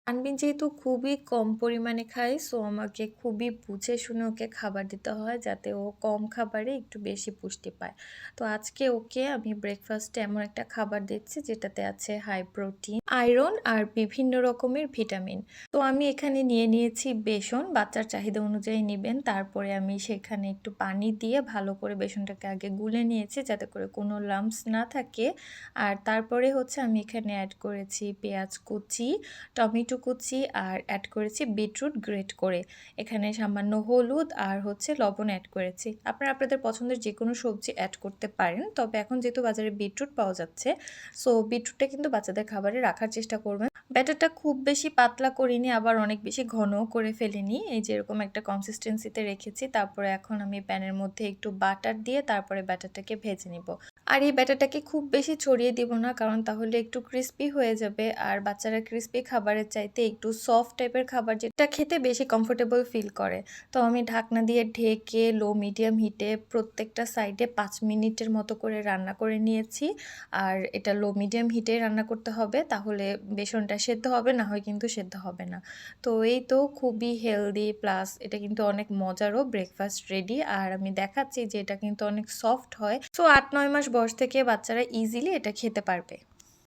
আনবিন যেহেতু খুবই কম পরিমাণে খায়, সো আমাকে খুবই বুঝে শুনে ওকে খাবার দিতে হয় যাতে ও কম খাবারে একটু বেশি পুষ্টি পায়। তো আজকে ওকে আমি ব্রেকফাস্টে এমন একটা খাবার দিচ্ছি যেটাতে আছে হাই প্রোটিন, আয়রন আর বিভিন্ন রকমের ভিটামিন। তো আমি এখানে নিয়ে নিয়েছি বেসন, বাচ্চার চাহিদা অনুযায়ী নিবেন। তারপরে আমি সেখানে একটু পানি দিয়ে ভালো করে বেসনটাকে আগে গুলে নিয়েছি যাতে করে কোনো লাম্পস না থাকে। আর তারপরে হচ্ছে আমি এখানে অ্যাড করেছি পেঁয়াজ কুচি, টমেটো কুচি আর অ্যাড করেছি বিটরুট গ্রেট করে। এখানে সামান্য হলুদ আর হচ্ছে লবণ অ্যাড করেছি। আপনারা আপনাদের পছন্দের যেকোনো সবজি অ্যাড করতে পারেন। তবে এখন যেহেতু বাজারে বিটরুট পাওয়া যাচ্ছে, সো বিটরুটটা কিন্তু বাচ্চাদের খাবারে রাখার চেষ্টা করবেন। ব্যাটারটা খুব বেশি পাতলা করিনি, আবার অনেক বেশি ঘনও করে ফেলিনি। এই যে এরকম একটা কনসিস্টেন্সিতে রেখেছি। তারপরে এখন আমি প্যানের মধ্যে একটু বাটার দিয়ে তারপরে ব্যাটারটাকে ভেজে নিব। আর এই ব্যাটারটাকে খুব বেশি ছড়িয়ে দিব না, কারণ তাহলে একটু ক্রিস্পি হয়ে যাবে। আর বাচ্চারা ক্রিস্পি খাবারের চাইতে একটু সফট টাইপের খাবার যেটা খেতে বেশি কমফোর্টেবল ফিল করে। তো আমি ঢাকনা দিয়ে ঢেকে লো মিডিয়াম হিটে প্রত্যেকটা সাইডে ৫ মিনিটের মতো করে রান্না করে নিয়েছি। আর এটা লো মিডিয়াম হিটে রান্না করতে হবে, তাহলে বেসনটা সেদ্ধ হবে, না হয় কিন্তু সেদ্ধ হবে না। তো এই তো খুবই হেলদি, প্লাস এটা কিন্তু অনেক মজারও ব্রেকফাস্ট রেডি। আর আমি দেখাচ্ছি যে এটা কিন্তু অনেক সফট হয়। সো ৮-৯ মাস বয়স থেকে বাচ্চারা ইজিলি এটা খেতে পারবে।